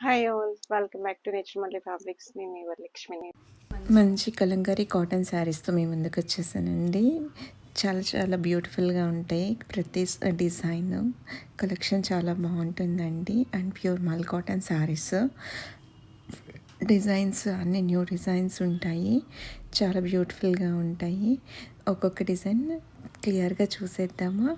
Hi all, welcome back to nature Malli fabrics. నేను మీ వరలక్ష్మిని. మంచి Kalamkari cotton శారీస్తో మీ ముందుకు వచ్చేసానండి. చాలా చాలా బ్యూటిఫుల్గా ఉంటాయి. ప్రతి డిజైన్ కలెక్షన్ చాలా బాగుంటుందండి. అండ్ ప్యూర్ మల్ కాటన్ శారీస్ డిజైన్స్ అన్ని న్యూ డిజైన్స్ ఉంటాయి. చాలా బ్యూటిఫుల్గా ఉంటాయి. ఒక్కొక్క డిజైన్ క్లియర్గా చూసేద్దామా.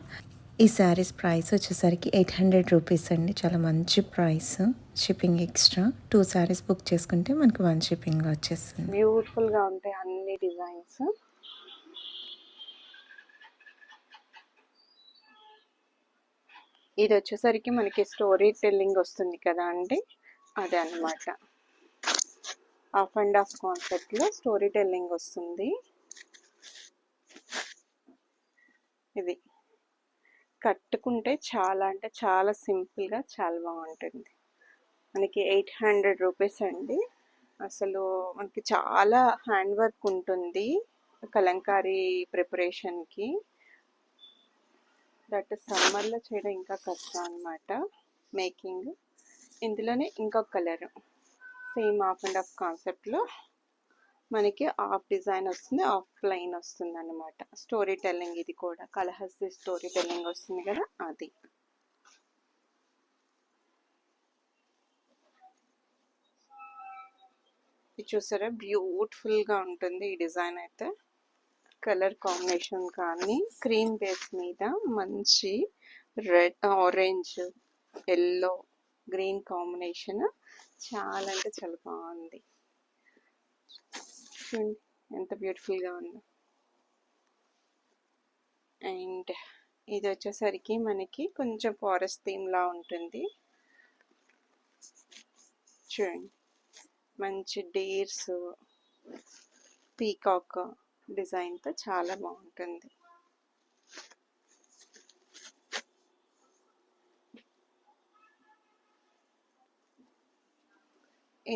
ఈ శారీస్ ప్రైస్ వచ్చేసరికి 800 రూపీస్ అండి. చాలా మంచి price. Shipping extra. 2 saris book చేసుకుంటే మనకు 1 షిప్పింగ్ వచ్చేస్తుంది. బ్యూటిఫుల్గా ఉంటాయి అన్ని డిజైన్స్. ఇది వచ్చేసరికి మనకి స్టోరీ టెల్లింగ్ వస్తుంది కదా అండి, అదే అన్నమాట. హాఫ్ అండ్ హాఫ్ కాన్సెప్ట్లో స్టోరీ టెల్లింగ్ వస్తుంది. ఇది కట్టుకుంటే చాలా అంటే చాలా సింపుల్గా చాలా బాగుంటుంది. మనకి 800 రూపీస్ అండి. అసలు మనకి చాలా హ్యాండ్ వర్క్ ఉంటుంది కలంకారీ ప్రిపరేషన్కి. దట్ సమ్మర్లో చేయడం ఇంకా కష్టం అనమాట మేకింగ్. ఇందులోనే ఇంకొక colour same half and half కాన్సెప్ట్లో మనకి హాఫ్ డిజైన్ వస్తుంది, హాఫ్ ప్లెయిన్ వస్తుంది అనమాట. స్టోరీ టెల్లింగ్, ఇది కూడా కలహస్తి స్టోరీ టెల్లింగ్ వస్తుంది కదా అది. ఇది చూసారా, బ్యూటిఫుల్గా ఉంటుంది ఈ డిజైన్ అయితే. కలర్ కాంబినేషన్ కానీ క్రీమ్ బేస్ మీద మంచి red, orange, yellow, green combination చాలా అంటే చాలా బాగుంది. చూడండి ఎంత బ్యూటిఫుల్గా ఉందో. అండ్ ఇది వచ్చేసరికి మనకి కొంచెం ఫారెస్ట్ థీమ్లా ఉంటుంది. చూడండి మంచి డీర్స్, పీకాక్ డిజైన్తో చాలా బాగుంటుంది.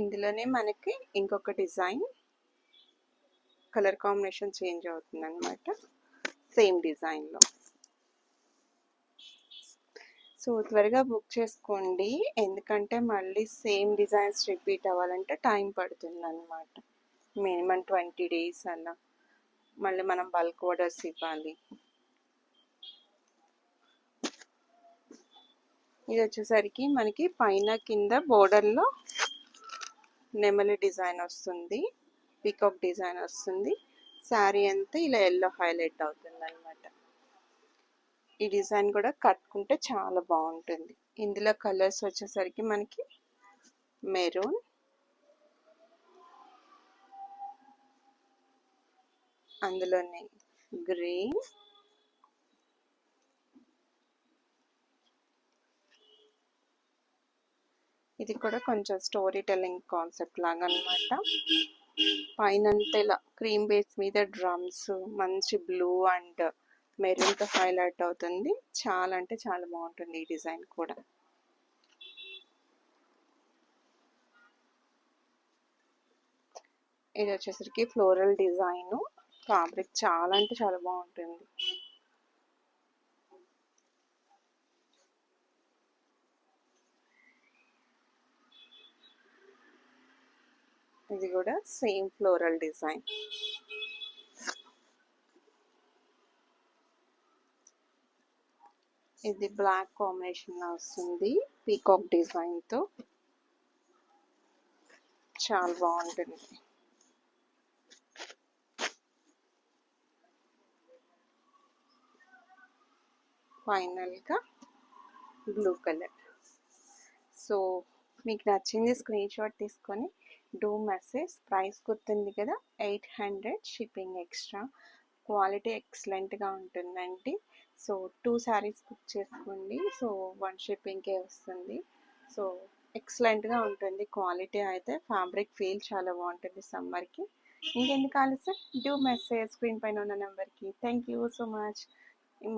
ఇందులోనే మనకి ఇంకొక డిజైన్ కలర్ కాంబినేషన్ చేంజ్ అవుతుంది అనమాట సేమ్ డిజైన్లో. సో త్వరగా బుక్ చేసుకోండి, ఎందుకంటే మళ్ళీ సేమ్ డిజైన్స్ రిపీట్ అవ్వాలంటే టైం పడుతుంది అనమాట. మినిమం 20 days అలా. మళ్ళీ మనం బల్క్ ఆర్డర్స్ ఇవ్వాలి. ఇది వచ్చేసరికి మనకి పైన కింద బోర్డర్లో నెమలి డిజైన్ వస్తుంది, పీకాక్ డిజైన్ వస్తుంది. శారీ అంతా ఇలా ఎల్లో హైలైట్ అవుతుంది అనమాట. ఈ డిజైన్ కూడా కట్టుకుంటే చాలా బాగుంటుంది. ఇందులో కలర్స్ వచ్చేసరికి మనకి మెరూన్, అందులోనే గ్రీన్, ఇది కూడా కొంచెం స్టోరీ టెల్లింగ్ కాన్సెప్ట్ లాగా అనమాట. పైన ఇలా క్రీమ్ బేస్ మీద డ్రమ్స్, మంచి బ్లూ అండ్ మెరూన్తో హైలైట్ అవుతుంది. చాలా అంటే చాలా బాగుంటుంది ఈ డిజైన్ కూడా. ఇది వచ్చేసరికి ఫ్లోరల్ డిజైన్. ఫ్యాబ్రిక్ చాలా అంటే చాలా బాగుంటుంది. ఇది కూడా సేమ్ ఫ్లోరల్ డిజైన్. ఇది బ్లాక్ కాంబినేషన్ లో వస్తుంది పీకాక్ డిజైన్ తో, చాలా బాగుంటుంది. ఫైనల్ గా బ్లూ కలర్. సో మీకు నచ్చింది స్క్రీన్ షాట్ తీసుకొని డూ మెసేజ్. ప్రైస్ గుర్తుంది కదా, 800, షిప్పింగ్ ఎక్స్ట్రా. క్వాలిటీ ఎక్సలెంట్గా ఉంటుందండి. సో 2 శారీస్ బుక్ చేసుకోండి. సో 1 షిప్పింగ్కే వస్తుంది. సో ఎక్సలెంట్గా ఉంటుంది క్వాలిటీ అయితే. ఫ్యాబ్రిక్ ఫీల్ చాలా బాగుంటుంది సమ్మర్కి. ఇంకెందుకు ఆలస్యం, డూ మెసేజ్ స్క్రీన్ పైన ఉన్న నెంబర్కి. Thank you so much.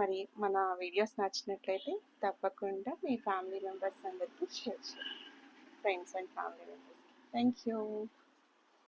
మరి మన వీడియోస్ నచ్చినట్లయితే తప్పకుండా మీ ఫ్యామిలీ మెంబర్స్ అందరికీ షేర్ చేయండి, friends and family members. Thank you.